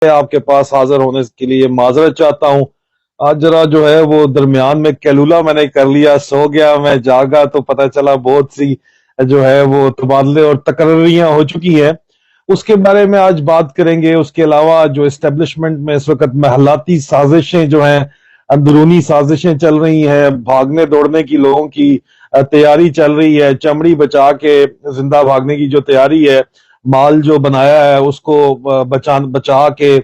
آپ کے پاس حاضر ہونے کے لیے معذرت چاہتا ہوں. آج ذرا جو ہے وہ درمیان میں کیلولا میں نے کر لیا, سو گیا, میں جاگا تو پتہ چلا بہت سی جو ہے وہ تبادلے اور تقرریاں ہو چکی ہیں. اس کے بارے میں آج بات کریں گے. اس کے علاوہ جو اسٹیبلشمنٹ میں اس وقت محلاتی سازشیں جو ہیں, اندرونی سازشیں چل رہی ہیں, بھاگنے دوڑنے کی لوگوں کی تیاری چل رہی ہے, چمڑی بچا کے زندہ بھاگنے کی جو تیاری ہے, مال جو بنایا ہے اس کو بچا کے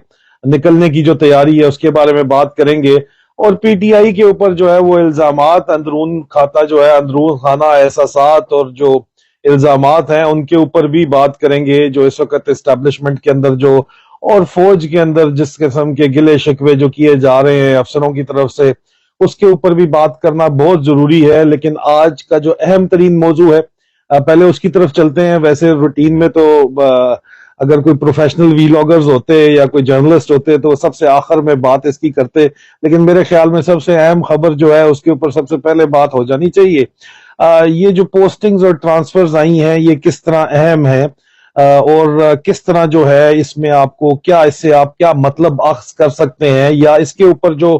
نکلنے کی جو تیاری ہے, اس کے بارے میں بات کریں گے. اور پی ٹی آئی کے اوپر جو ہے وہ الزامات, اندرون کھاتا جو ہے, اندرون خانہ احساسات اور جو الزامات ہیں ان کے اوپر بھی بات کریں گے. جو اس وقت اسٹیبلشمنٹ کے اندر جو اور فوج کے اندر جس قسم کے گلے شکوے جو کیے جا رہے ہیں افسروں کی طرف سے, اس کے اوپر بھی بات کرنا بہت ضروری ہے. لیکن آج کا جو اہم ترین موضوع ہے, پہلے اس کی طرف چلتے ہیں. ویسے روٹین میں تو اگر کوئی پروفیشنل ویلاگرز ہوتے یا کوئی جرنلسٹ ہوتے تو سب سے آخر میں بات اس کی کرتے, لیکن میرے خیال میں سب سے اہم خبر جو ہے اس کے اوپر سب سے پہلے بات ہو جانی چاہیے. یہ جو پوسٹنگز اور ٹرانسفرز آئی ہیں یہ کس طرح اہم ہیں, اور کس طرح جو ہے اس میں آپ کو کیا, اس سے آپ کیا مطلب اخذ کر سکتے ہیں, یا اس کے اوپر جو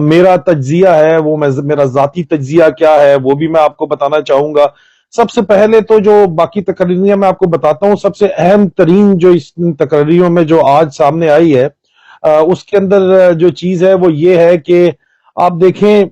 میرا تجزیہ ہے وہ میرا ذاتی تجزیہ کیا ہے وہ بھی میں آپ کو بتانا چاہوں گا. سب سے پہلے تو جو باقی تقریریاں میں آپ کو بتاتا ہوں, سب سے اہم ترین جو اس تقریریوں میں جو آج سامنے آئی ہے اس کے اندر جو چیز ہے وہ یہ ہے کہ آپ دیکھیں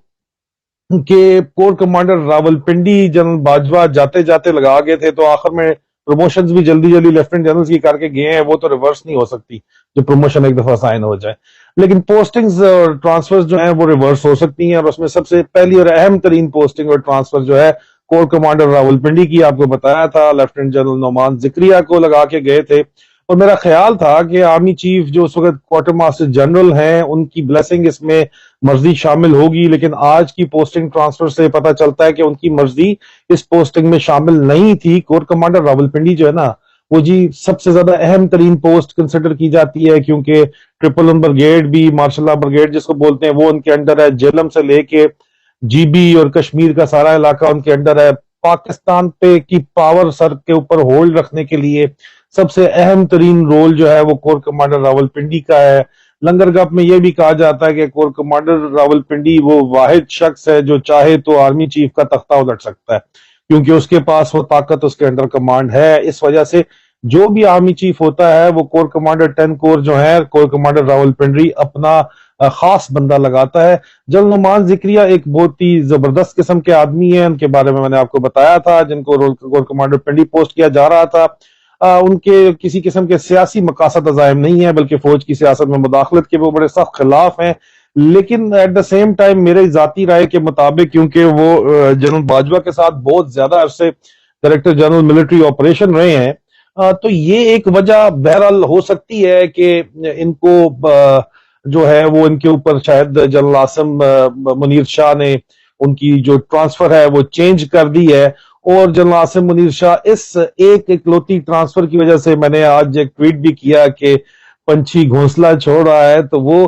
کہ corps commander Rawalpindi general Bajwa جاتے جاتے لگا گئے تھے, تو آخر میں پروموشنز بھی جلدی جلدی لیفٹنٹ جنرلز کی کر کے گئے ہیں. وہ تو ریورس نہیں ہو سکتی جو پروموشن ایک دفعہ سائن ہو جائے, لیکن پوسٹنگز اور ٹرانسفرز جو ہیں وہ ریورس ہو سکتی ہیں. اور اس میں سب سے پہلی اور اہم ترین پوسٹنگ اور ٹرانسفر جو ہے کور کمانڈر راولپنڈی کی, آپ کو بتایا تھا لیفٹنٹ جنرل نعمان ذکریہ کو لگا کے گئے تھے. اور میرا خیال تھا کہ آرمی چیف جو اس وقت کوارٹر ماسٹر جنرل ہیں ان کی بلیسنگ اس میں مرضی شامل ہوگی, لیکن آج کی پوسٹنگ ٹرانسفر سے پتہ چلتا ہے کہ ان کی مرضی اس پوسٹنگ میں شامل نہیں تھی. کور کمانڈر راولپنڈی جو ہے نا وہ جی سب سے زیادہ اہم ترین پوسٹ کنسیڈر کی جاتی ہے, کیونکہ 111 بریگیڈ بھی, مارشل لا بریگیڈ جس کو بولتے ہیں, وہ ان کے انڈر ہے. جیلم سے لے کے جی بی اور کشمیر کا سارا علاقہ ان کے انڈر ہے. پاکستان پہ کی پاور سر کے اوپر ہولڈ رکھنے کے لیے سب سے اہم ترین رول جو ہے وہ کور کمانڈر راولپنڈی کا ہے. لنگر گپ میں یہ بھی کہا جاتا ہے کہ کور کمانڈر راولپنڈی وہ واحد شخص ہے جو چاہے تو آرمی چیف کا تختہ الٹ سکتا ہے, کیونکہ اس کے پاس وہ طاقت اس کے انڈر کمانڈ ہے. اس وجہ سے جو بھی آرمی چیف ہوتا ہے وہ کور کمانڈر 10 کور جو ہے کور کمانڈر راولپنڈی اپنا خاص بندہ لگاتا ہے. جنرل نعمان ذکریہ ایک بہت ہی زبردست قسم کے آدمی ہیں, ان کے بارے میں نے آپ کو بتایا تھا, جن کو کور کمانڈر پنڈی پوسٹ کیا جا رہا تھا. ان کے کسی قسم کے سیاسی مقاصد عزائم نہیں ہیں, بلکہ فوج کی سیاست میں مداخلت کے وہ بڑے سخت خلاف ہیں. لیکن ایٹ دا سیم ٹائم میرے ذاتی رائے کے مطابق, کیونکہ وہ جنرل باجوہ کے ساتھ بہت زیادہ عرصے ڈائریکٹر جنرل ملٹری آپریشن رہے ہیں, تو یہ ایک وجہ بہرحال ہو سکتی ہے کہ ان کو جو ہے وہ ان کے اوپر شاید جنرل عاصم منیر شاہ نے ان کی جو ٹرانسفر ہے وہ چینج کر دی ہے. اور جنرل عاصم منیر شاہ اس ایک اکلوتی ٹرانسفر کی وجہ سے, میں نے آج ایک ٹویٹ بھی کیا کہ پنچھی گھونسلہ چھوڑ رہا ہے, تو وہ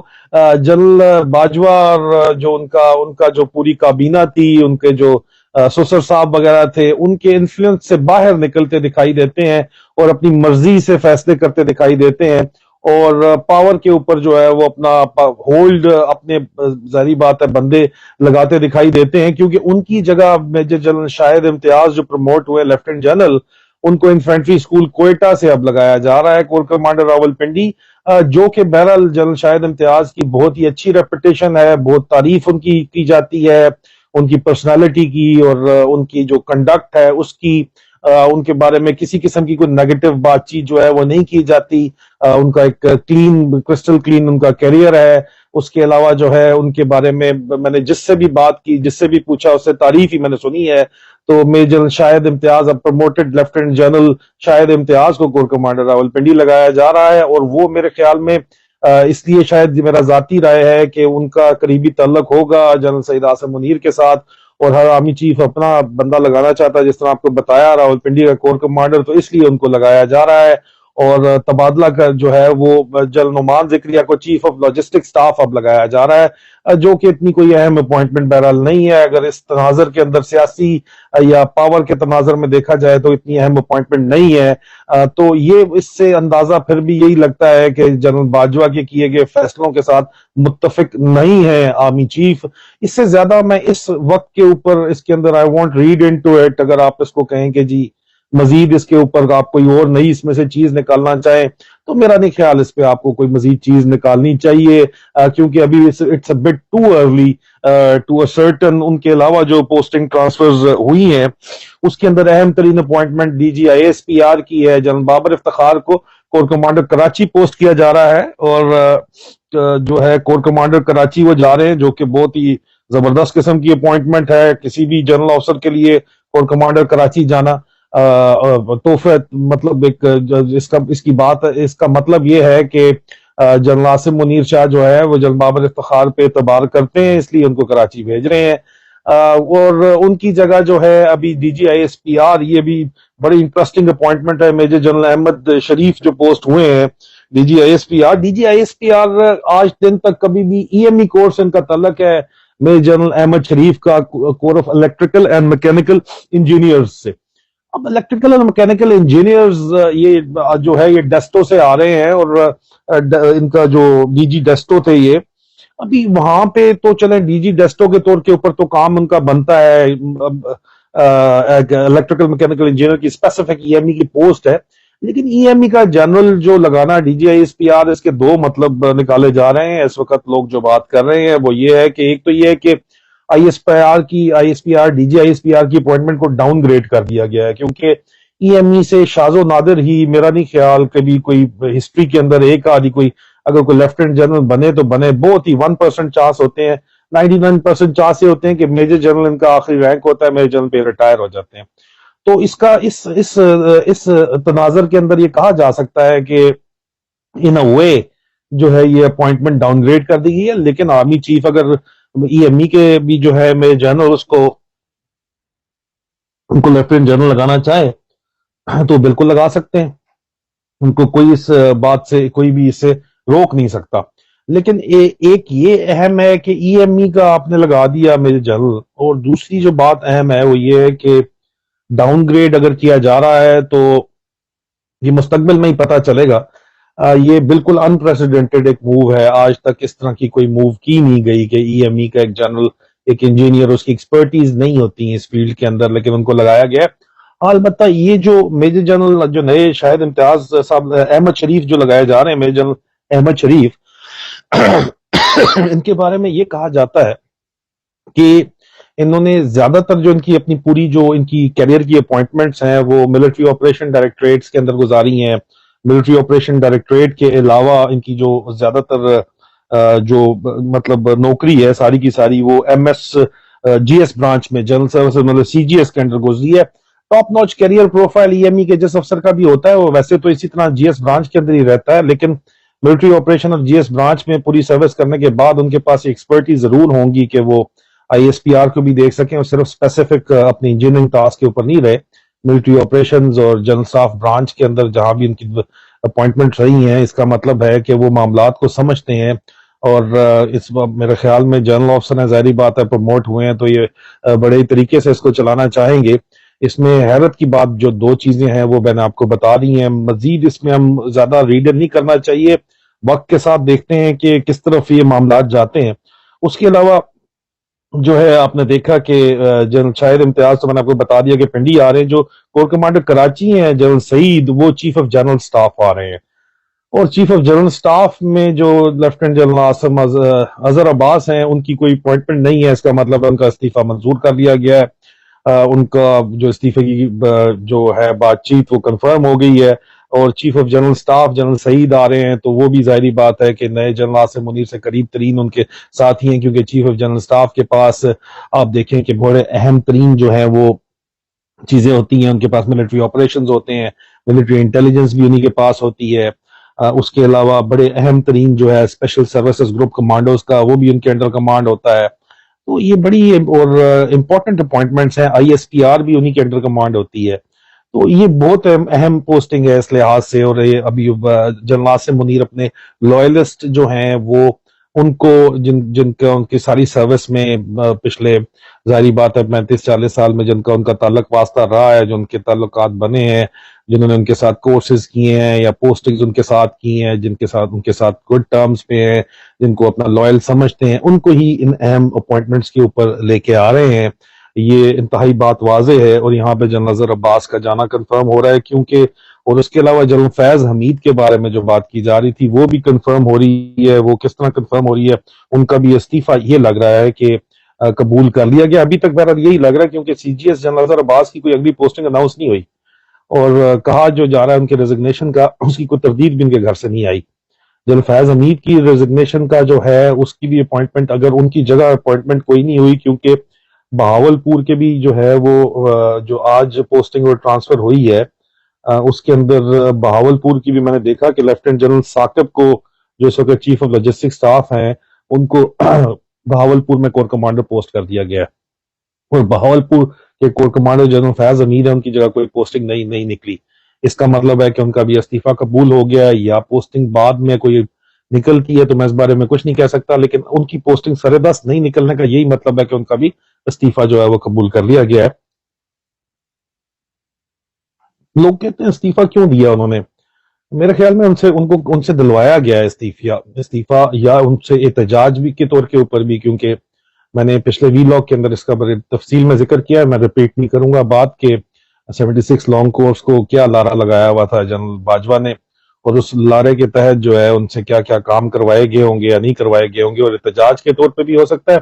جنرل باجوہ اور جو ان کا جو پوری کابینہ تھی, ان کے جو سسر صاحب وغیرہ تھے, ان کے انفلوئنس سے باہر نکلتے دکھائی دیتے ہیں اور اپنی مرضی سے فیصلے کرتے دکھائی دیتے ہیں, اور پاور کے اوپر جو ہے وہ اپنا ہولڈ اپنے ظاہری بات ہے بندے لگاتے دکھائی دیتے ہیں. کیونکہ ان کی جگہ میجر جنرل شاہد امتیاز جو پروموٹ ہوئے لیفٹنٹ جنرل, ان کو انفینٹری اسکول کوئٹہ سے اب لگایا جا رہا ہے. کور کمانڈر راولپنڈی جو کہ بہرحال جنرل شاہد امتیاز کی بہت ہی اچھی ریپوٹیشن ہے, بہت تعریف ان کی جاتی ہے, ان کی پرسنالٹی کی اور ان کی جو کنڈکٹ ہے اس کی, ان کے بارے میں کسی قسم کی کوئی نیگیٹو بات چیت جو ہے وہ نہیں کی جاتی. ان کا ایک کلین, کرسٹل کلین ان کا کیریئر ہے. اس کے علاوہ جو ہے ان کے بارے میں نے جس سے بھی بات کی, جس سے بھی پوچھا, اس سے تعریف ہی میں نے سنی ہے. تو میجر شاہد امتیاز اب پروموٹڈ لیفٹنٹ جنرل شاہد امتیاز کو کور کمانڈر راولپنڈی لگایا جا رہا ہے, اور وہ میرے خیال میں اس لیے شاید میرا ذاتی رائے ہے کہ ان کا قریبی تعلق ہوگا جنرل سعید عاصم منیر کے ساتھ, اور ہر آرمی چیف اپنا بندہ لگانا چاہتا ہے. جس طرح آپ کو بتایا راولپنڈی کا کور کمانڈر, تو اس لیے ان کو لگایا جا رہا ہے. اور تبادلہ کا جو ہے وہ جنرل نعمان ذکریہ کو چیف آف لاجسٹک سٹاف اب لگایا جا رہا ہے، جو کہ اتنی کوئی اہم اپوائنٹمنٹ بہرحال نہیں ہے۔ اگر اس تناظر کے اندر سیاسی یا پاور کے تناظر میں دیکھا جائے تو اتنی اہم اپوائنٹمنٹ نہیں ہے، تو یہ اس سے اندازہ پھر بھی یہی لگتا ہے کہ جنرل باجوہ کے کیے گئے فیصلوں کے ساتھ متفق نہیں ہے آرمی چیف۔ اس سے زیادہ میں اس وقت کے اوپر اس کے اندر I won't read into it، اگر آپ اس کو کہیں کہ جی مزید اس کے اوپر آپ کوئی اور نئی اس میں سے چیز نکالنا چاہیں تو میرا نہیں خیال اس پہ آپ کو کوئی مزید چیز نکالنی چاہیے، کیونکہ ابھی it's a bit too early to ascertain. ان کے علاوہ جو پوسٹنگ ٹرانسفرز ہوئی ہیں اس کے اندر اہم ترین اپوائنٹمنٹ DGISPR کی ہے۔ جنرل بابر افتخار کو کور کمانڈر کراچی پوسٹ کیا جا رہا ہے، اور جو ہے کور کمانڈر کراچی وہ جا رہے ہیں، جو کہ بہت ہی زبردست قسم کی اپوائنٹمنٹ ہے کسی بھی جنرل افسر کے لیے کور کمانڈر کراچی جانا۔ تحفہ مطلب ایک اس کا مطلب یہ ہے کہ جنرل عاصم منیر شاہ جو ہے وہ جنرل بابر افتخار پہ اعتبار کرتے ہیں، اس لیے ان کو کراچی بھیج رہے ہیں، اور ان کی جگہ جو ہے ابھی DGISPR، یہ بھی بڑی انٹرسٹنگ اپوائنٹمنٹ ہے۔ میجر جنرل احمد شریف جو پوسٹ ہوئے ہیں DGISPR آج دن تک کبھی بھی EME کورس ان کا تعلق ہے میجر جنرل احمد شریف کا corps of electrical and mechanical engineers سے۔ اب الیکٹریکل اینڈ میکینیکل انجینئرز یہ جو ہے یہ ڈیسٹو سے آ رہے ہیں، اور ان کا جو DG ڈیسٹو تھے یہ ابھی وہاں پہ تو چلیں DG ڈیسٹو کے طور کے اوپر تو کام ان کا بنتا ہے، الیکٹریکل میکینیکل انجینئر کی اسپیسیفک EME کی پوسٹ ہے، لیکن EME کا جنرل جو لگانا DGISPR، اس کے دو مطلب نکالے جا رہے ہیں اس وقت۔ لوگ جو بات کر رہے ہیں وہ یہ ہے کہ ایک تو یہ ہے کہ DGISPR کی اپوائنٹمنٹ کو ڈاؤن گریڈ کر دیا گیا ہے، کیونکہ EME سے شاذ و نادر ہی، میرا نہیں خیال کبھی کوئی ہسٹری کے اندر ایک آدھی کوئی اگر کوئی لیفٹیننٹ جنرل بنے تو بنے، بہت ہی 1% چانس ہوتے ہیں، 99% چانس یہ ہوتے ہیں کہ میجر جنرل ان کا آخری رینک ہوتا ہے، میجر جنرل پہ ریٹائر ہو جاتے ہیں۔ تو اس تناظر کے اندر یہ کہا جا سکتا ہے کہ ان اے وے جو ہے یہ اپوائنٹمنٹ ڈاؤن گریڈ کر دی گئی ہے، لیکن آرمی چیف اگر EME کے بھی جو ہے میجر جنرل ان کو لیفٹیننٹ جنرل لگانا چاہے تو بالکل لگا سکتے ہیں، ان کو کوئی اس بات سے کوئی بھی اسے روک نہیں سکتا۔ لیکن ایک یہ اہم ہے کہ EME کا آپ نے لگا دیا میجر جنرل، اور دوسری جو بات اہم ہے وہ یہ ہے کہ ڈاؤن گریڈ اگر کیا جا رہا ہے تو یہ مستقبل میں ہی پتہ چلے گا۔ یہ بالکل انپریسیڈنٹڈ ایک موو ہے، آج تک اس طرح کی کوئی موو کی نہیں گئی کہ EME کا ایک جنرل، ایک انجینئر، اس کی ایکسپرٹیز نہیں ہوتی ہے اس فیلڈ کے اندر، لیکن ان کو لگایا گیا ہے۔ البتہ یہ جو میجر جنرل جو نئے شاہد امتیاز صاحب احمد شریف جو لگائے جا رہے ہیں، میجر جنرل احمد شریف، ان کے بارے میں یہ کہا جاتا ہے کہ انہوں نے زیادہ تر جو ان کی اپنی پوری جو ان کی کیریئر کی اپوائنٹمنٹس ہیں وہ ملٹری آپریشن ڈائریکٹریٹس کے اندر گزاری ہیں۔ ملٹری آپریشن ڈائریکٹریٹ کے علاوہ ان کی جو زیادہ تر جو مطلب نوکری ہے ساری کی ساری وہ MSGS برانچ میں، جنرل سروسز مطلب CGS کے اندر گزری ہے۔ ٹاپ نوچ کیریئر پروفائل EME کے جس افسر کا بھی ہوتا ہے وہ ویسے تو اسی طرح GS برانچ کے اندر ہی رہتا ہے، لیکن ملٹری آپریشن اور GS برانچ میں پوری سروس کرنے کے بعد ان کے پاس ایکسپرٹی ضرور ہوں گی کہ وہ ISPR کو بھی دیکھ سکیں، اور صرف اسپیسیفک اپنی انجینئرنگ ٹاسک کے اوپر نہیں رہے۔ ملٹری آپریشنز اور جنرل سٹاف برانچ کے اندر جہاں بھی ان کی اپوائنٹمنٹ رہی ہیں، اس کا مطلب ہے کہ وہ معاملات کو سمجھتے ہیں، اور اس میرے خیال میں جنرل آفیسر ہیں، ظاہری بات ہے پروموٹ ہوئے ہیں تو یہ بڑے طریقے سے اس کو چلانا چاہیں گے۔ اس میں حیرت کی بات جو دو چیزیں ہیں وہ میں نے آپ کو بتا دی ہیں، مزید اس میں ہم زیادہ ریڈر نہیں کرنا چاہیے، وقت کے ساتھ دیکھتے ہیں کہ کس طرف یہ معاملات جاتے ہیں۔ اس کے علاوہ جو ہے آپ نے دیکھا کہ جنرل شاہد امتیاز تو میں نے آپ کو بتا دیا کہ پنڈی آ رہے ہیں، جو کور کمانڈر کراچی ہیں جنرل سعید، وہ چیف آف جنرل سٹاف آ رہے ہیں، اور چیف آف جنرل سٹاف میں جو لیفٹیننٹ جنرل عاصم اظہر عباس ہیں ان کی کوئی اپوائنٹمنٹ نہیں ہے، اس کا مطلب ان کا استعفیٰ منظور کر لیا گیا ہے۔ ان کا جو استعفے کی جو ہے بات چیت وہ کنفرم ہو گئی ہے، اور chief of general staff general Saeed آ رہے ہیں، تو وہ بھی ظاہری بات ہے کہ نئے جنرل عاصم منیر سے قریب ترین ان کے ساتھی ہیں، کیونکہ چیف آف جنرل سٹاف کے پاس آپ دیکھیں کہ بڑے اہم ترین جو ہیں وہ چیزیں ہوتی ہیں، ان کے پاس ملٹری آپریشنز ہوتے ہیں، ملٹری انٹیلیجنس بھی انہی کے پاس ہوتی ہے، اس کے علاوہ بڑے اہم ترین جو ہے اسپیشل سروسز گروپ کمانڈوز کا وہ بھی ان کے انڈر کمانڈ ہوتا ہے، تو یہ بڑی اور امپورٹنٹ اپوائنٹمنٹس ہیں۔ ISPR بھی انہی کے انڈر کمانڈ ہوتی ہے، تو یہ بہت اہم پوسٹنگ ہے اس لحاظ سے. اور یہ ابھی جنرل عاصم منیر اپنے لوئلسٹ جو ہیں وہ ان کو جن کا ان کی ساری سروس میں پچھلے ظاہری بات ہے 35-40 سال میں جن کا ان کا تعلق واسطہ رہا ہے, جو ان کے تعلقات بنے ہیں, جنہوں نے ان کے ساتھ کورسز کیے ہیں یا پوسٹنگز ان کے ساتھ کی ہیں, جن کے ساتھ ان کے ساتھ گڈ ٹرمز پہ ہیں, جن کو اپنا لوئل سمجھتے ہیں, ان کو ہی ان اہم اپوائنٹمنٹس کے اوپر لے کے آ رہے ہیں. یہ انتہائی بات واضح ہے. اور یہاں پہ جنرل اظہر عباس کا جانا کنفرم ہو رہا ہے کیونکہ, اور اس کے علاوہ جنرل فیض حمید کے بارے میں جو بات کی جا رہی تھی وہ بھی کنفرم ہو رہی ہے. وہ کس طرح کنفرم ہو رہی ہے؟ ان کا بھی استعفیٰ یہ لگ رہا ہے کہ قبول کر لیا گیا. ابھی تک بہرحال یہی لگ رہا ہے کیونکہ سی جی ایس جنرل اظہر عباس کی کوئی اگلی پوسٹنگ اناؤنس نہیں ہوئی, اور کہا جو جا رہا ہے ان کے ریزگنیشن کا, اس کی کوئی تردید بھی ان کے گھر سے نہیں آئی. جنرل فیض حمید کی ریزگنیشن کا جو ہے اس کی بھی اپوائنٹمنٹ, اگر ان کی جگہ اپوائنٹمنٹ کوئی نہیں ہوئی, کیونکہ بہاول پور کے بھی جو ہے وہ جو آج پوسٹنگ اور ٹرانسفر ہوئی ہے اس کے اندر بہاول پور کی بھی میں نے دیکھا کہ لیفٹیننٹ جنرل ثاقب کو جو اس وقت چیف آف لاجسٹک سٹاف ہیں ان کو بہاول پور میں کور کمانڈر پوسٹ کر دیا گیا ہے. اور بہاول پور کے کور کمانڈر جنرل فیض حمید ہے, ان کی جگہ کوئی پوسٹنگ نہیں نکلی. اس کا مطلب ہے کہ ان کا بھی استعفیٰ قبول ہو گیا ہے یا پوسٹنگ بعد میں کوئی نکلتی ہے, تو میں اس بارے میں کچھ نہیں کہہ سکتا, لیکن ان کی پوسٹنگ سر دست نہیں نکلنے کا یہی مطلب ہے کہ ان کا بھی استعفیٰ جو ہے وہ قبول کر لیا گیا ہے. لوگ کہتے ہیں استعفیٰ کیوں دیا انہوں نے؟ میرے خیال میں ان سے دلوایا گیا ہے استعفیٰ یا ان سے احتجاج بھی کے طور کے اوپر بھی, کیونکہ میں نے پچھلے وی لاگ کے اندر اس کا بڑے تفصیل میں ذکر کیا ہے, میں ریپیٹ نہیں کروں گا. بات کے 76 لانگ کورس کو کیا لارا لگایا ہوا تھا جنرل باجوہ نے, اور اس لارے کے تحت جو ہے ان سے کیا کیا کام کروائے گئے ہوں گے یا نہیں کروائے گئے ہوں گے, اور احتجاج کے طور پہ بھی ہو سکتا ہے.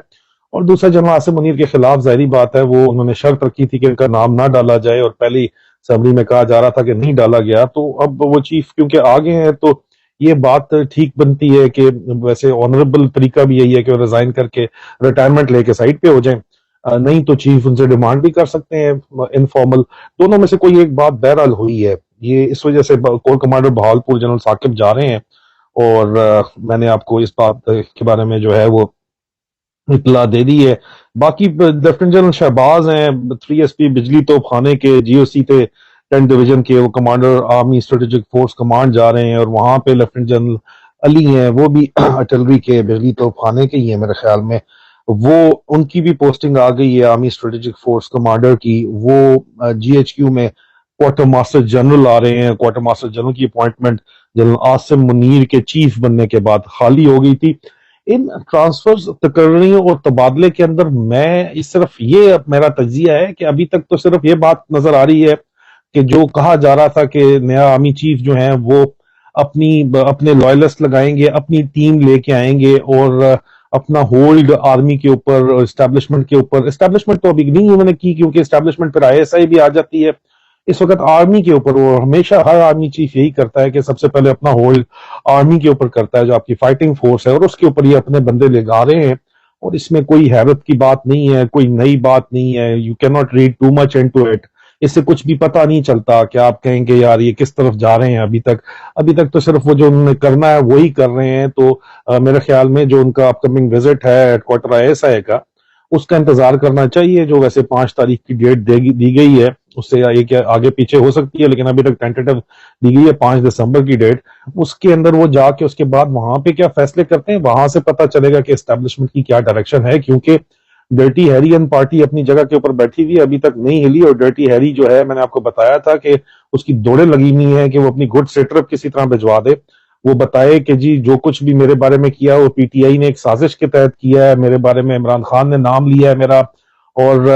اور دوسرا جنرل عاصم منیر کے خلاف ظاہری بات ہے وہ انہوں نے شرط رکھی تھی کہ ان کا نام نہ ڈالا جائے, اور پہلی اسمبلی میں کہا جا رہا تھا کہ نہیں ڈالا گیا. تو اب وہ چیف کیونکہ آگے ہیں تو یہ بات ٹھیک بنتی ہے کہ ویسے آنریبل طریقہ بھی یہی ہے کہ وہ ریزائن کر کے ریٹائرمنٹ لے کے سائڈ پہ ہو جائیں, نہیں تو چیف ان سے ڈیمانڈ بھی کر سکتے ہیں انفارمل. دونوں میں سے کوئی ایک بات بہرحال ہوئی ہے. یہ اس وجہ سے corps commander Bahawalpur general Saqib جا رہے ہیں, اور میں نے آپ کو اس بات کے بارے میں جو ہے وہ اطلاع دے دی ہے. باقی لیفٹیننٹ جنرل شہباز ہیں 3 ایس پی بجلی توپ خانے کے, جی او سی تھے 10 ڈویژن کے, وہ commander army strategic force command جا رہے ہیں. اور وہاں پہ لیفٹیننٹ جنرل علی ہیں, وہ بھی ارٹلری کے بجلی توپ خانے کے ہی ہیں میرے خیال میں, وہ ان کی بھی پوسٹنگ آ گئی ہے آرمی اسٹریٹجک فورس کمانڈر کی. وہ جی ایچ کیو میں کوارٹر ماسٹر جنرل آ رہے ہیں. کوارٹر ماسٹر جنرل کی اپوائنٹمنٹ جنرل عاصم منیر کے چیف بننے کے بعد خالی ہو گئی تھی. ان ٹرانسفرز, تقرریوں اور تبادلے کے اندر میں صرف یہ میرا تجزیہ ہے کہ ابھی تک تو صرف یہ بات نظر آ رہی ہے کہ جو کہا جا رہا تھا کہ نیا آرمی چیف جو ہیں وہ اپنے لوائلسٹ لگائیں گے, اپنی ٹیم لے کے آئیں گے, اور اپنا ہولڈ آرمی کے اوپر, اسٹیبلشمنٹ کے اوپر. اسٹیبلشمنٹ تو ابھی نہیں انہوں نے کی کیونکہ اسٹیبلشمنٹ پھر آئی ایس آئی بھی آ جاتی ہے. اس وقت آرمی کے اوپر, وہ ہمیشہ ہر آرمی چیف یہی کرتا ہے کہ سب سے پہلے اپنا ہولڈ آرمی کے اوپر کرتا ہے جو آپ کی فائٹنگ فورس ہے, اور اس کے اوپر یہ اپنے بندے لگا رہے ہیں. اور اس میں کوئی حیرت کی بات نہیں ہے, کوئی نئی بات نہیں ہے. You can not read too much into it. اس سے کچھ بھی پتہ نہیں چلتا کہ آپ کہیں گے یار یہ کس طرف جا رہے ہیں. ابھی تک تو صرف وہ جو انہوں نے کرنا ہے وہی کر رہے ہیں. تو میرے خیال میں جو ان کا اپ کمنگ وزٹ ہے headquarter I S I کا, اس کا انتظار کرنا چاہیے, جو ویسے 5 تاریخ کی ڈیٹ دی گئی ہے, اس سے ایک آگے پیچھے ہو سکتی ہے, لیکن ابھی تک ٹینٹیٹو دی گئی ہے 5 دسمبر کی ڈیٹ. اس کے اندر وہ جا کے اس کے بعد وہاں پہ کیا فیصلے کرتے ہیں, وہاں سے پتہ چلے گا کہ اسٹیبلشمنٹ کی کیا ڈائریکشن ہے. کیونکہ ڈرٹی ہیری اینڈ پارٹی اپنی جگہ کے اوپر بیٹھی ہوئی ابھی تک نہیں ہلی, اور ڈرٹی ہیری جو ہے میں نے آپ کو بتایا تھا کہ اس کی دوڑیں لگی ہوئی ہیں کہ وہ اپنی گڈ سیٹ اپ کسی طرح بھجوا دے, وہ بتائے کہ جی جو کچھ بھی میرے بارے میں کیا وہ پی ٹی آئی نے ایک سازش کے تحت کیا ہے, میرے بارے میں عمران خان نے نام لیا ہے میرا, اور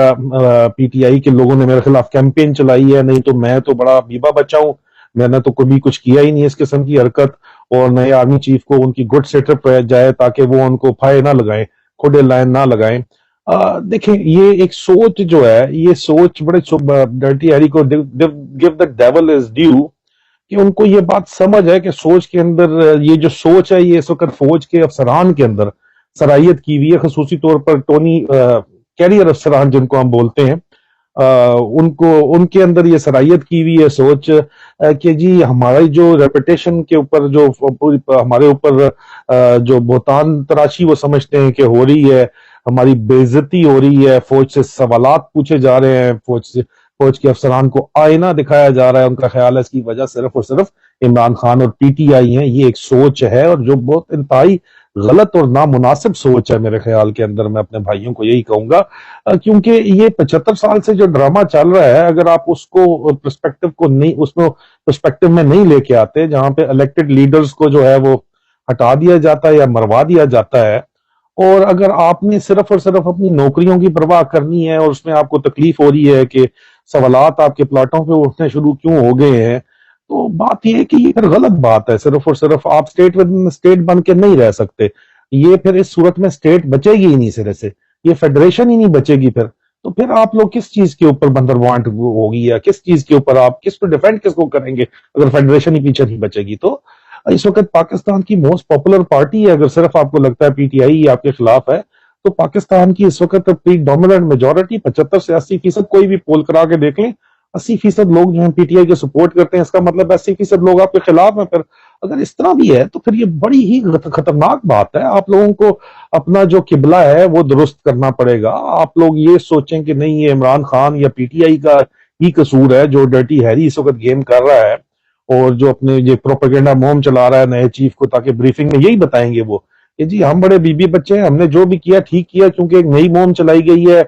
پی ٹی آئی کے لوگوں نے میرے خلاف کیمپین چلائی ہے, نہیں تو میں تو بڑا بیبا بچہ ہوں, میں نے تو کبھی کچھ کیا ہی نہیں اس قسم کی حرکت. اور نئے آرمی چیف کو ان کی گڈ سیٹ اپ جائے تاکہ وہ ان کو پھائے نہ لگائیں, کھوڑے لائن نہ لگائیں. دیکھیں یہ ایک سوچ جو ہے, یہ سوچ بڑے ڈرٹی ہیری کو give the dual is due, کہ ان کو یہ بات سمجھ ہے کہ سوچ کے اندر یہ جو سوچ ہے یہ اس وقت فوج کے افسران کے اندر صلاحیت کی ہوئی ہے, خصوصی طور پر ٹونی کیریئر افسران جن کو ہم بولتے ہیں, ان کے اندر یہ صلاحیت کی ہوئی ہے سوچ کہ جی ہماری جو ریپوٹیشن کے اوپر جو ہمارے اوپر جو بہتان تراشی وہ سمجھتے ہیں کہ ہو رہی ہے, ہماری بے عزتی ہو رہی ہے, فوج سے سوالات پوچھے جا رہے ہیں, فوج سے فوج کے افسران کو آئینہ دکھایا جا رہا ہے. ان کا خیال ہے اس کی وجہ صرف اور صرف عمران خان اور پی ٹی آئی ہیں. یہ ایک سوچ ہے اور جو بہت انتہائی غلط اور نامناسب سوچ ہے میرے خیال کے اندر. میں اپنے بھائیوں کو یہی کہوں گا کیونکہ یہ 75 سال سے جو ڈرامہ چل رہا ہے, اگر آپ اس کو پرسپیکٹو کو نہیں, اس میں پرسپیکٹو میں نہیں لے کے آتے, جہاں پہ الیکٹڈ لیڈرز کو جو ہے وہ ہٹا دیا جاتا ہے یا مروا دیا جاتا ہے, اور اگر آپ نے صرف اور صرف اپنی نوکریوں کی پرواہ کرنی ہے اور اس میں آپ کو تکلیف ہو رہی ہے کہ سوالات آپ کے پلاٹوں پہ اٹھنے شروع کیوں ہو گئے ہیں, تو بات یہ ہے کہ یہ پھر غلط بات ہے. صرف اور صرف آپ اسٹیٹ بن کے نہیں رہ سکتے. یہ پھر اس صورت میں اسٹیٹ بچے گی ہی نہیں سرے سے, یہ فیڈریشن ہی نہیں بچے گی پھر. تو پھر آپ لوگ کس چیز کے اوپر بندربانٹ ہوگی, یا کس چیز کے اوپر آپ کس کو ڈیفینڈ کس کو کریں گے اگر فیڈریشن ہی پیچھے نہیں بچے گی. تو اس وقت پاکستان کی موسٹ پاپولر پارٹی ہے, اگر صرف آپ کو لگتا ہے پی ٹی آئی آپ کے خلاف ہے, تو پاکستان کی اس وقت ڈومیننٹ میجورٹی 75 سے 80%, کوئی بھی پول کرا کے دیکھ لیں, 80% لوگ جو ہیں پی ٹی آئی کے سپورٹ کرتے ہیں. اس کا مطلب 80% لوگ آپ کے خلاف ہیں. پھر اگر اس طرح بھی ہے تو پھر یہ بڑی ہی خطرناک بات ہے. آپ لوگوں کو اپنا جو قبلہ ہے وہ درست کرنا پڑے گا. آپ لوگ یہ سوچیں کہ نہیں یہ عمران خان یا پی ٹی آئی کا ہی قصور ہے جو ڈرٹی ہیری اس وقت گیم کر رہا ہے, اور جو اپنے یہ پروپیگنڈا موم چلا رہا ہے نئے چیف کو, تاکہ بریفنگ میں یہی بتائیں گے وہ کہ جی ہم بڑے بی بی بچے ہیں, ہم نے جو بھی کیا ٹھیک کیا, کیونکہ ایک نئی موم چلائی گئی ہے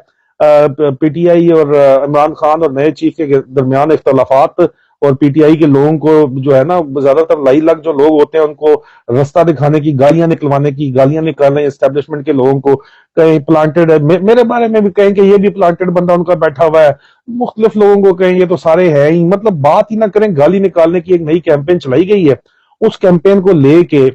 پی ٹی آئی اور عمران خان اور نئے چیف کے درمیان اختلافات, اور پی ٹی آئی کے لوگوں کو جو ہے نا زیادہ تر لائی لگ جو لوگ ہوتے ہیں ان کو رستہ دکھانے کی, گالیاں نکلوانے کی, گالیاں نکالنے اسٹیبلشمنٹ کے لوگوں کو, کہیں پلانٹڈ ہے, میرے بارے میں بھی کہیں کہ یہ بھی پلانٹڈ بندہ ان کا بیٹھا ہوا ہے, مختلف لوگوں کو کہیں یہ تو سارے ہیں ہی, مطلب بات ہی نہ کریں. گالی نکالنے کی ایک نئی کیمپین چلائی گئی ہے. اس کیمپین کو لے کے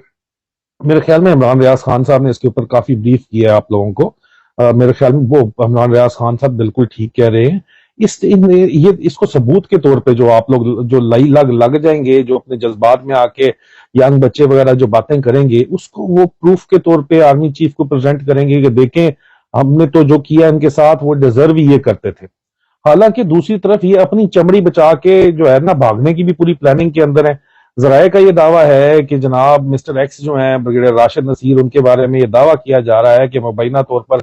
میرے خیال میں عمران ریاض خان صاحب نے اس کے اوپر کافی بریف کیا ہے آپ لوگوں کو. میرے خیال میں وہ عمران ریاض خان صاحب بالکل ٹھیک کہہ رہے ہیں. اس کو ثبوت کے طور پہ جو آپ لوگ جو لائی لگ جائیں گے, جو اپنے جذبات میں آ کے ینگ بچے وغیرہ جو باتیں کریں گے, اس کو وہ پروف کے طور پہ آرمی چیف کو پریزنٹ کریں گے کہ دیکھیں ہم نے تو جو کیا ان کے ساتھ وہ ڈیزرو ہی یہ کرتے تھے. حالانکہ دوسری طرف یہ اپنی چمڑی بچا کے جو ہے نا بھاگنے کی بھی پوری پلاننگ کے اندر ہے. ذرائع کا یہ دعویٰ ہے کہ جناب مسٹر ایکس جو ہیں بریگیڈیئر راشد نصیر, ان کے بارے میں یہ دعویٰ کیا جا رہا ہے کہ مبینہ طور پر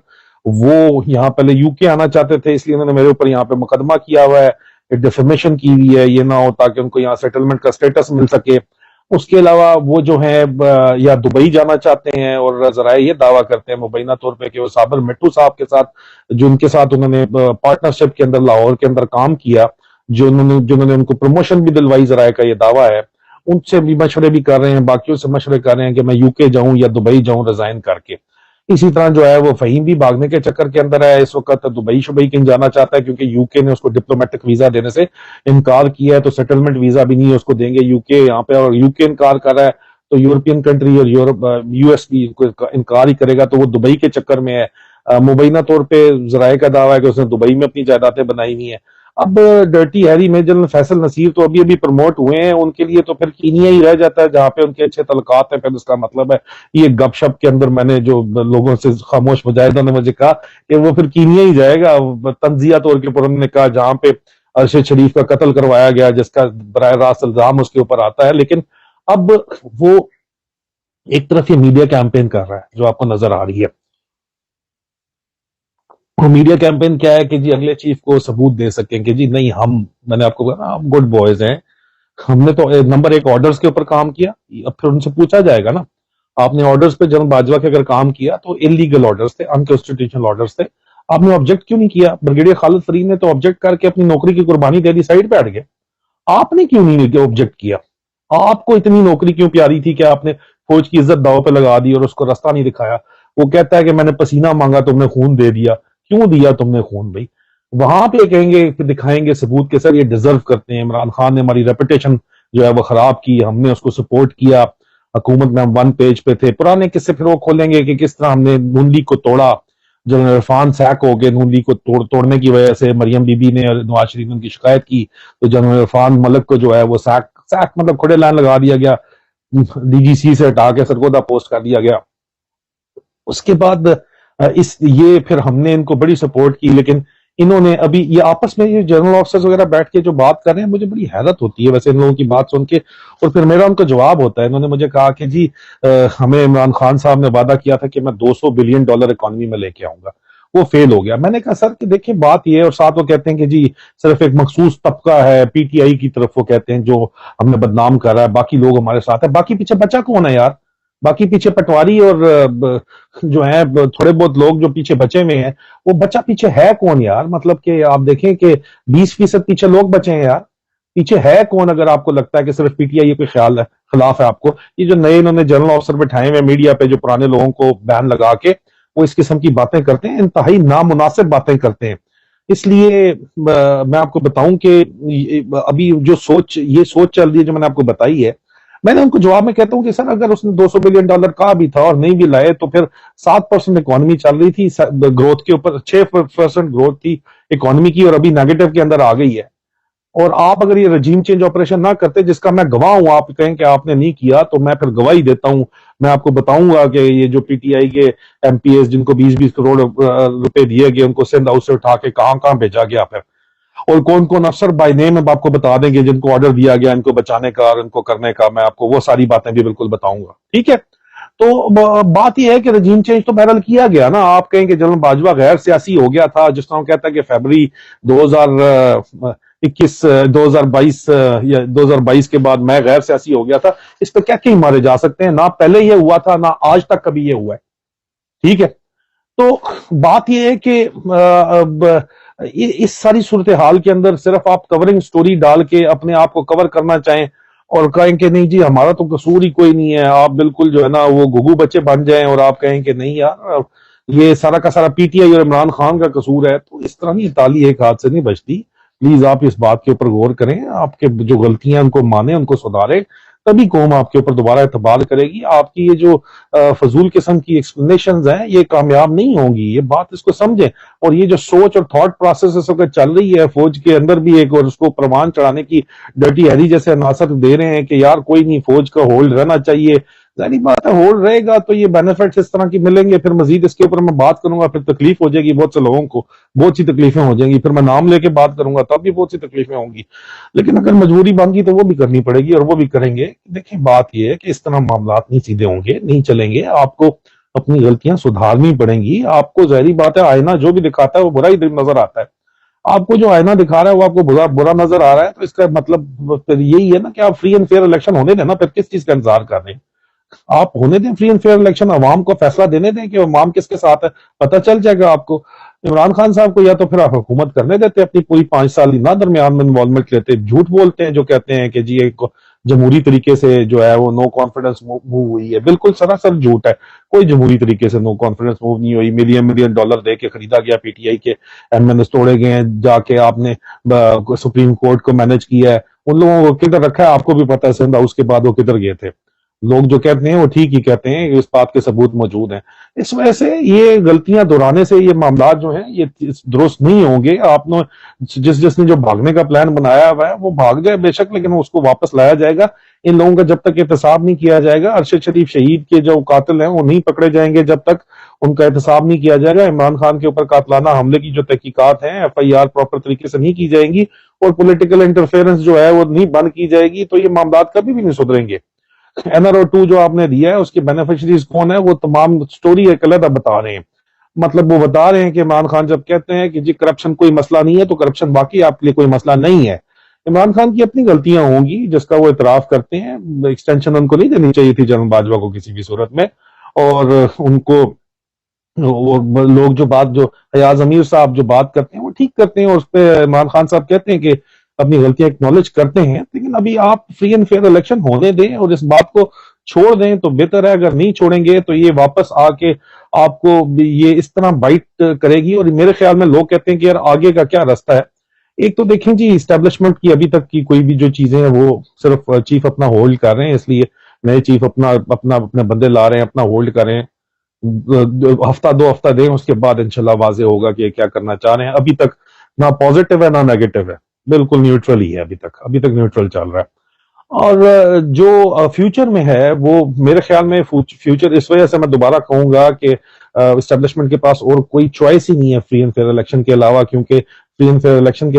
وہ یہاں پہلے یو کے آنا چاہتے تھے, اس لیے انہوں نے میرے اوپر یہاں پہ مقدمہ کیا ہوا ہے, ڈیفیمیشن کی ہوئی ہے, یہ نہ ہو تاکہ ان کو یہاں سیٹلمنٹ کا سٹیٹس مل سکے. اس کے علاوہ وہ جو ہیں یا دبئی جانا چاہتے ہیں, اور ذرائع یہ دعویٰ کرتے ہیں مبینہ طور پہ کہ وہ صابر مٹو صاحب کے ساتھ, جن کے ساتھ انہوں نے پارٹنرشپ کے اندر لاہور کے اندر کام کیا, جنہوں نے ان کو پروموشن بھی دلوائی, ذرائع کا یہ دعویٰ ہے, ان سے بھی مشورے بھی کر رہے ہیں, باقیوں سے مشورے کر رہے ہیں کہ میں یو کے جاؤں یا دبئی جاؤں ریزائن کر کے. اسی طرح جو ہے وہ فہیم بھی بھاگنے کے چکر کے اندر ہے اس وقت, دبئی شبئی کہیں جانا چاہتا ہے کیونکہ یو کے نے اس کو ڈپلومیٹک ویزا دینے سے انکار کیا ہے, تو سیٹلمنٹ ویزا بھی نہیں اس کو دیں گے یو کے یہاں پہ, اور یو کے انکار کر رہا ہے تو یورپین کنٹری اور یو ایس بھی انکار ہی کرے گا, تو وہ دبئی کے چکر میں ہے. مبینہ طور پہ ذرائع کا دعویٰ ہے کہ اس نے دبئی میں اپنی جائیدادیں بنائی ہوئی ہیں. اب dirty Harry major Faisal Naseer تو ابھی پروموٹ ہوئے ہیں, ان کے لیے تو پھر کینیا ہی رہ جاتا ہے جہاں پہ ان کے اچھے تعلقات ہیں. پھر اس کا مطلب ہے یہ گپ شپ کے اندر میں نے جو لوگوں سے خاموش مجاہدوں نے مجھے کہا کہ وہ پھر کینیا ہی جائے گا تنزیہ طور کے اوپر. انہوں نے کہا جہاں پہ ارشد شریف کا قتل کروایا گیا, جس کا براہ راست الزام اس کے اوپر آتا ہے, لیکن اب وہ ایک طرف یہ میڈیا کیمپین کر رہا ہے جو آپ کو نظر آ رہی ہے. میڈیا کیمپین کیا ہے کہ جی اگلے چیف کو ثبوت دے سکیں کہ جی نہیں میں نے آپ کو کہا ہم گڈ بوائز ہیں, ہم نے تو نمبر 1 آرڈرز کے اوپر کام کیا. اب پھر ان سے پوچھا جائے گا نا, آپ نے آرڈرز پہ جنرل باجوہ کے اگر کام کیا تو انلیگل آرڈرز تھے, انکانسٹیٹیوشنل آرڈرز تھے, آپ نے آبجیکٹ کیوں نہیں کیا؟ بریگیڈیئر خالد فرید نے تو آبجیکٹ کر کے اپنی نوکری کی قربانی دے دی, سائڈ پہ ہٹ گئے. آپ نے کیوں نہیں آبجیکٹ کیا؟ آپ کو اتنی نوکری کیوں پیاری تھی کہ آپ نے فوج کی عزت داؤ پہ لگا دی اور اس کو راستہ نہیں دکھایا؟ وہ کہتا ہے کہ میں نے پسینہ مانگا, تم نے خون دے دیا. کیوں دیا تم نے خون بھائی؟ وہاں پہ کہیں گے دکھائیں گے ثبوت کے سر یہ ڈیزرو کرتے ہیں, عمران خان نے ہماری ریپوٹیشن جو ہے وہ خراب کی, ہم نے اس کو سپورٹ کیا, حکومت میں ہم 1 پیج پہ تھے. پرانے قصے پھر وہ کھولیں گے کہ کس طرح ہم نے نون لیگ کو توڑا, جنرل عرفان سیک ہو گئے نون لیگ کو توڑنے کی وجہ سے. مریم بی بی نے اور نواز شریف نے ان کی شکایت کی تو جنرل عرفان ملک کو جو ہے وہ سیک مطلب کھڑے لائن لگا دیا گیا, ڈی جی سی سے ہٹا کے سرگودا پوسٹ کر دیا گیا. اس کے بعد یہ پھر ہم نے ان کو بڑی سپورٹ کی, لیکن انہوں نے ابھی یہ آپس میں یہ جنرل آفیسرز وغیرہ بیٹھ کے جو بات کر رہے ہیں, مجھے بڑی حیرت ہوتی ہے ویسے ان لوگوں کی بات سن کے. اور پھر میرا ان کا جواب ہوتا ہے, انہوں نے مجھے کہا کہ جی ہمیں عمران خان صاحب نے وعدہ کیا تھا کہ میں $200 بلین اکانومی میں لے کے آؤں گا. وہ فیل ہو گیا. میں نے کہا سر کہ دیکھیں بات یہ ہے, اور ساتھ وہ کہتے ہیں کہ جی صرف ایک مخصوص طبقہ ہے پی ٹی آئی کی طرف, وہ کہتے ہیں جو ہم نے بدنام کر رہا ہے, باقی لوگ ہمارے ساتھ ہیں. باقی پیچھے بچا کون ہے یار؟ باقی پیچھے پٹواری اور جو ہیں تھوڑے بہت لوگ جو پیچھے بچے ہوئے ہیں, وہ بچہ پیچھے ہے کون یار؟ مطلب کہ آپ دیکھیں کہ 20% پیچھے لوگ بچے ہیں یار. پیچھے ہے کون اگر آپ کو لگتا ہے کہ صرف پی ٹی آئی کے خیال ہے خلاف ہے آپ کو؟ یہ جو نئے انہوں نے جنرل آفیسر بٹھائے ہوئے میڈیا پہ, جو پرانے لوگوں کو بین لگا کے وہ اس قسم کی باتیں کرتے ہیں, انتہائی نامناسب باتیں کرتے ہیں. اس لیے میں آپ کو بتاؤں کہ ابھی جو یہ سوچ چل رہی ہے جو میں نے آپ کو بتائی ہے, میں نے ان کو جواب میں کہتا ہوں کہ سر اگر اس نے $200 بلین کہا بھی تھا اور نہیں بھی لائے تو پھر 7% اکانومی چل رہی تھی گروتھ کے اوپر, 6% گروتھ تھی اکانومی کی, اور ابھی نیگیٹو کے اندر آ گئی ہے. اور آپ اگر یہ رجیم چینج آپریشن نہ کرتے, جس کا میں گواہ ہوں, آپ کہیں کہ آپ نے نہیں کیا تو میں پھر گواہی دیتا ہوں. میں آپ کو بتاؤں گا کہ یہ جو پی ٹی آئی کے ایم پی ایس جن کو 20-20 کروڑ روپے دیے گئے, ان کو سندھ ہاؤس سے اٹھا کے کہاں کہاں بھیجا گیا پھر, اور کون کون افسر بائی نیم اب آپ کو بتا دیں گے جن کو آرڈر دیا گیا ان کو بچانے کا اور ان کو کرنے کا. میں آپ کو وہ ساری باتیں بھی بالکل بتاؤں گا, ٹھیک ہے؟ تو بات یہ ہے کہ رجیم چینج تو بہرحال کیا گیا نا. آپ کہیں کہ جنرل باجوہ غیر سیاسی ہو گیا تھا, جس طرح کہتا ہے کہ فیبرری 2022 یا 2022 کے بعد میں غیر سیاسی ہو گیا تھا. اس پہ کیا کہیں مارے جا سکتے ہیں؟ نہ پہلے یہ ہوا تھا, نہ آج تک کبھی یہ ہوا ہے, ٹھیک ہے؟ تو بات یہ ہے کہ اس ساری صورتحال کے اندر صرف آپ کورنگ سٹوری ڈال کے اپنے آپ کو کور کرنا چاہیں اور کہیں کہ نہیں جی ہمارا تو قصور ہی کوئی نہیں ہے, آپ بالکل جو ہے نا وہ گگو بچے بن جائیں اور آپ کہیں کہ نہیں یار یہ سارا کا سارا پی ٹی آئی اور عمران خان کا قصور ہے, تو اس طرح نہیں, تالی ایک ہاتھ سے نہیں بجتی. پلیز آپ اس بات کے اوپر غور کریں, آپ کے جو غلطیاں ان کو مانیں, ان کو سدھاریں, تبھی قوم آپ کے اوپر دوبارہ اعتبار کرے گی. آپ کی یہ جو فضول قسم کی ایکسپلینیشنز ہیں یہ کامیاب نہیں ہوں گی, یہ بات اس کو سمجھیں. اور یہ جو سوچ اور تھاٹ پروسیس اس وقت چل رہی ہے فوج کے اندر بھی ایک, اور اس کو پروان چڑھانے کی ڈرٹی ہیری جیسے عناصر دے رہے ہیں کہ یار کوئی نہیں, فوج کا ہولڈ رہنا چاہیے. ظاہری بات ہے ہولڈ رہے گا تو یہ بینیفٹس اس طرح کی ملیں گے, پھر مزید اس کے اوپر میں بات کروں گا پھر تکلیف ہو جائے گی بہت سے لوگوں کو, بہت سی تکلیفیں ہو جائیں گی, پھر میں نام لے کے بات کروں گا تب بھی بہت سی تکلیفیں ہوں گی. لیکن اگر مجبوری بن گئی تو وہ بھی کرنی پڑے گی, اور وہ بھی کریں گے. دیکھیں بات یہ ہے کہ اس طرح معاملات نہیں سیدھے ہوں گے, نہیں چلیں گے. آپ کو اپنی غلطیاں سدھارنی پڑیں گی. آپ کو ظاہری بات ہے آئینہ جو بھی دکھاتا ہے وہ برا ہی نظر آتا ہے. آپ کو جو آئینہ دکھا رہا ہے وہ آپ کو برا نظر آ رہا ہے, تو اس کا مطلب یہی ہے نا کہ آپ فری اینڈ فیئر الیکشن ہونے دیں نا, پھر کس چیز کا انتظار کر رہے ہیں؟ آپ ہونے دیں فری اینڈ فیئر الیکشن, عوام کو فیصلہ دینے دیں کہ عوام کس کے ساتھ ہے, پتہ چل جائے گا آپ کو. عمران خان صاحب کو یا تو پھر آپ حکومت کرنے دیتے اپنی پوری 5 سال, نہ درمیان میں انوالومنٹ لیتے. جھوٹ بولتے ہیں جو کہتے ہیں کہ جی ایک جمہوری طریقے سے جو ہے وہ نو کانفیڈنس موو ہوئی ہے, بالکل سراسر جھوٹ ہے. کوئی جمہوری طریقے سے نو کانفیڈنس موو نہیں ہوئی. ملین ڈالر دے کے خریدا گیا پی ٹی آئی کے ایم این ایس, توڑے گئے ہیں جا کے آپ نے سپریم کورٹ کو مینج کیا ہے. ان لوگوں کو کدھر رکھا ہے آپ کو بھی پتا ہے, سندھ ہاؤس کے بعد وہ کدھر گئے تھے. لوگ جو کہتے ہیں وہ ٹھیک ہی کہتے ہیں, اس بات کے ثبوت موجود ہیں. اس وجہ سے یہ غلطیاں دہرانے سے یہ معاملات جو ہیں یہ درست نہیں ہوں گے. آپ نے جس نے جو بھاگنے کا پلان بنایا ہوا ہے وہ بھاگ جائے بے شک, لیکن اس کو واپس لایا جائے گا. ان لوگوں کا جب تک احتساب نہیں کیا جائے گا, ارشد شریف شہید کے جو قاتل ہیں وہ نہیں پکڑے جائیں گے جب تک ان کا احتساب نہیں کیا جائے گا. عمران خان کے اوپر قاتلانہ حملے کی جو تحقیقات ہیں ایف آئی آر پراپر طریقے سے نہیں کی جائیں گی, اور پولیٹیکل انٹرفیئرنس جو ہے وہ نہیں بند کی جائے گی, تو یہ معاملات کبھی بھی نہیں سدھریں گے. NRO2 جو آپ نے دیا ہے اس کے بینیفیشریز کون ہے, وہ تمام سٹوری ایک علیحدہ بتا رہے ہیں. مطلب وہ بتا رہے ہیں کہ عمران خان جب کہتے ہیں کہ جی کرپشن کوئی مسئلہ نہیں ہے, تو کرپشن واقعی آپ کے لیے کوئی مسئلہ نہیں ہے. عمران خان کی اپنی غلطیاں ہوں گی جس کا وہ اعتراف کرتے ہیں. ایکسٹینشن ان کو نہیں دینی چاہیے تھی جنرل باجوہ کو کسی بھی صورت میں, اور ان کو لوگ جو حیاض امیر صاحب جو بات کرتے ہیں وہ ٹھیک کرتے ہیں, اور اس پہ عمران خان صاحب کہتے ہیں کہ اپنی غلطیاں اکنالج کرتے ہیں. لیکن ابھی آپ فری اینڈ فیئر الیکشن ہونے دیں اور اس بات کو چھوڑ دیں تو بہتر ہے. اگر نہیں چھوڑیں گے تو یہ واپس آ کے آپ کو یہ اس طرح بائٹ کرے گی. اور میرے خیال میں لوگ کہتے ہیں کہ یار آگے کا کیا راستہ ہے. ایک تو دیکھیں جی اسٹیبلشمنٹ کی ابھی تک کی کوئی بھی جو چیزیں ہیں وہ صرف چیف اپنا ہولڈ کر رہے ہیں, اس لیے نئے چیف اپنے بندے لا رہے ہیں, اپنا ہولڈ کر رہے ہیں. ہفتہ 2 ہفتہ دیں, اس کے بعد انشاءاللہ واضح ہوگا کہ کیا کرنا چاہ رہے ہیں. ابھی تک نہ پازیٹیو ہے نہ نیگیٹو ہے, بالکل نیوٹرل ہی ہے ابھی تک نیوٹرل چل رہا ہے. اور جو فیوچر میں ہے وہ میرے خیال میں فیوچر اس وجہ سے میں دوبارہ کہوں گا کہ اسٹیبلشمنٹ کے پاس اور کوئی چوائس ہی نہیں ہے فری اینڈ فیئر الیکشن کے علاوہ, کیونکہ فری اینڈ فیئر الیکشن کے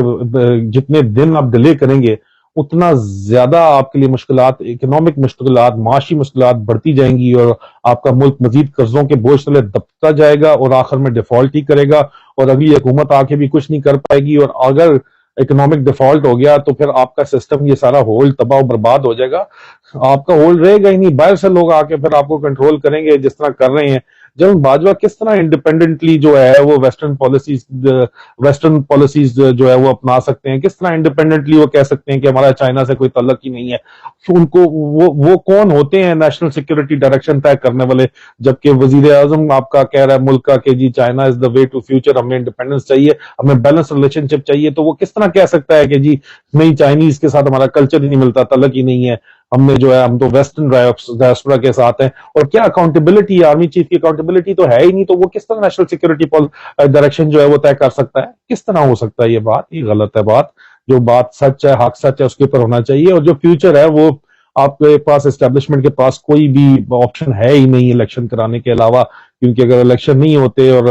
جتنے دن آپ ڈیلے کریں گے اتنا زیادہ آپ کے لیے مشکلات، اکنامک مشکلات، معاشی مشکلات بڑھتی جائیں گی، اور آپ کا ملک مزید قرضوں کے بوجھ تلے دبتا جائے گا اور آخر میں ڈیفالٹ ہی کرے گا، اور اگلی حکومت آ کے بھی کچھ نہیں کر پائے گی، اور اگر اکنامک ڈیفالٹ ہو گیا تو پھر آپ کا سسٹم یہ سارا ہول تباہ و برباد ہو جائے گا، آپ کا ہول رہے گا ہی نہیں، باہر سے لوگ آ کے پھر آپ کو کنٹرول کریں گے جس طرح کر رہے ہیں۔ جب باجوہ کس طرح انڈیپینڈنٹلی جو ہے وہ ویسٹرن پالیسیز جو ہے وہ اپنا سکتے ہیں، کس طرح انڈیپینڈنٹلی وہ کہہ سکتے ہیں کہ ہمارا چائنا سے کوئی تعلق ہی نہیں ہے؟ ان کو وہ کون ہوتے ہیں نیشنل سیکورٹی ڈائریکشن طے کرنے والے؟ جبکہ وزیر اعظم آپ کا کہہ رہا ہے ملک کا کہ جی China is the way to future, ہمیں انڈیپینڈنس چاہیے، ہمیں بیلنس ریلیشن شپ چاہیے، تو وہ کس طرح کہہ سکتا ہے کہ جی نہیں چائنیز کے ساتھ ہمارا کلچر ہی نہیں ملتا، تعلق ہی نہیں ہے، ہم نے جو ہے ہم تو ویسٹرن ڈائسپورا کے ساتھ ہیں؟ اور کیا اکاؤنٹیبلٹی، آرمی چیف کی اکاؤنٹیبلٹی تو ہے ہی نہیں، تو وہ کس طرح نیشنل سیکورٹی ڈائریکشن جو ہے وہ طے کر سکتا ہے؟ کس طرح ہو سکتا ہے یہ بات؟ یہ غلط ہے بات، جو بات سچ ہے، حق سچ ہے، اس کے اوپر ہونا چاہیے، اور جو فیوچر ہے وہ آپ کے پاس، اسٹیبلشمنٹ کے پاس کوئی بھی آپشن ہے ہی نہیں الیکشن کرانے کے علاوہ، کیونکہ اگر الیکشن نہیں ہوتے اور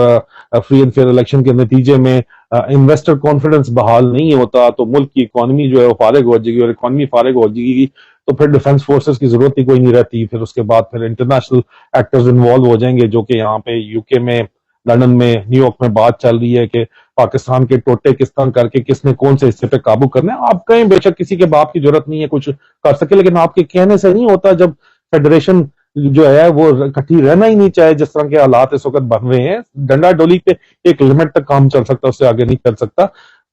فری اینڈ فیئر الیکشن کے نتیجے میں انویسٹر کانفیڈنس بحال نہیں ہوتا تو ملک کی اکانومی جو ہے وہ فارغ ہو جائے گی، اور اکانومی فارغ ہو جائے گی تو پھر ڈیفنس فورسز کی ضرورت ہی کوئی نہیں رہتی، پھر اس کے بعد پھر انٹرنیشنل ایکٹرز انوالو ہو جائیں گے، جو کہ یہاں پہ یو کے میں، لندن میں، نیو یارک میں بات چل رہی ہے کہ پاکستان کے ٹوٹے کس طرح کر کے کس نے کون سے حصے پہ قابو کرنا ہے۔ آپ کہیں بے شک کسی کے باپ کی ضرورت نہیں ہے کچھ کر سکے، لیکن آپ کے کہنے سے نہیں ہوتا، جب فیڈریشن جو ہے وہ اکٹھی رہنا ہی نہیں چاہے، جس طرح کے حالات اس وقت بن رہے ہیں، ڈنڈا ڈولی پہ ایک لمٹ تک کام چل سکتا، اس سے آگے نہیں کر سکتا۔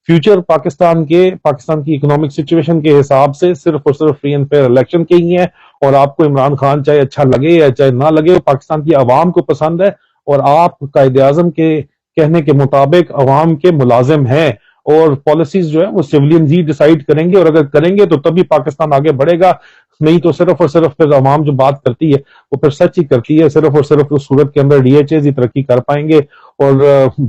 فیوچر پاکستان کی اکنامک سچویشن کے حساب سے صرف اور صرف فری اینڈ فیئر الیکشن کے ہی ہیں، اور آپ کو عمران خان چاہے اچھا لگے یا چاہے نہ لگے، پاکستان کی عوام کو پسند ہے، اور آپ قائد اعظم کے کہنے کے مطابق عوام کے ملازم ہیں، اور پالیسیز جو ہے وہ سیولینز ہی ڈیسائیڈ کریں گے، اور اگر کریں گے تو تبھی پاکستان آگے بڑھے گا، نہیں تو صرف اور صرف پھر عوام جو بات کرتی ہے وہ پھر سچ ہی کرتی ہے، صرف اور صرف اس صورت کے اندر ڈی ایچ ایز ہی ترقی کر پائیں گے، اور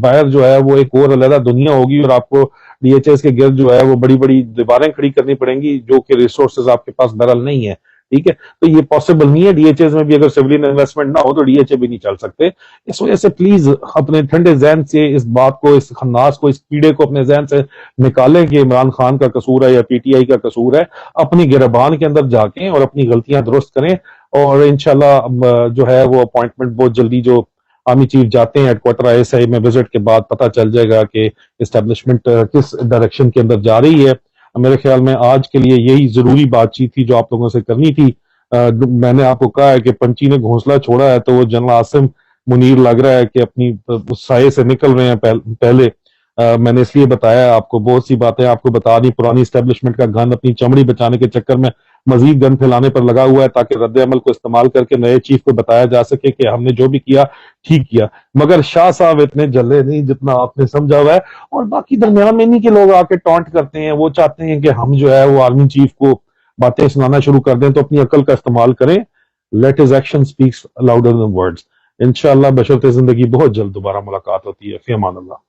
باہر جو ہے وہ ایک اور علیحدہ دنیا ہوگی، اور آپ کو ڈی ایچ ایس کے گرد جو ہے وہ بڑی بڑی دیواریں کھڑی کرنی پڑیں گی، جو کہ ریسورسز آپ کے پاس بہرحال نہیں ہے، ٹھیک ہے؟ تو یہ پاسبل نہیں ہے، ڈی ایچ ایس میں بھی اگر سیولین انویسٹمنٹ نہ ہو تو ڈی ایچ اے بھی نہیں چل سکتے۔ اس وجہ سے پلیز اپنے ٹھنڈے ذہن سے اس بات کو، اس خناس کو، اس کیڑے کو اپنے ذہن سے نکالیں کہ عمران خان کا قصور ہے یا پی ٹی آئی کا قصور ہے، اپنی گربان کے اندر جا کے اور اپنی غلطیاں درست کریں، اور انشاءاللہ جو ہے وہ اپوائنٹمنٹ بہت جلدی، جو آرمی چیف جاتے ہیں headquarter I S I میں وزٹ کے بعد پتہ چل جائے گا کہ اسٹیبلشمنٹ کس ڈائریکشن کے اندر جا رہی ہے۔ میرے خیال میں آج کے لیے یہی ضروری بات چیت تھی جو آپ لوگوں سے کرنی تھی۔ میں نے آپ کو کہا ہے کہ پنچی نے گھونسلہ چھوڑا ہے تو وہ جنرل عاصم منیر لگ رہا ہے کہ اپنی سائے سے نکل رہے ہیں پہلے۔ میں نے اس لیے بتایا، آپ کو بہت سی باتیں آپ کو بتا دی، پرانی اسٹیبلشمنٹ کا گن اپنی چمڑی بچانے کے چکر میں مزید گن پھیلانے پر لگا ہوا ہے، تاکہ رد عمل کو استعمال کر کے نئے چیف کو بتایا جا سکے کہ ہم نے جو بھی کیا ٹھیک کیا، مگر شاہ صاحب اتنے جلے نہیں جتنا آپ نے سمجھا ہوا ہے۔ اور باقی درمیان میں نہیں کہ لوگ آ کے ٹانٹ کرتے ہیں، وہ چاہتے ہیں کہ ہم جو ہے وہ آرمی چیف کو باتیں سنانا شروع کر دیں، تو اپنی عقل کا استعمال کریں، let his action speaks louder than words. انشاءاللہ بشرط زندگی بہت جلد دوبارہ ملاقات ہوتی ہے، فی امان اللہ۔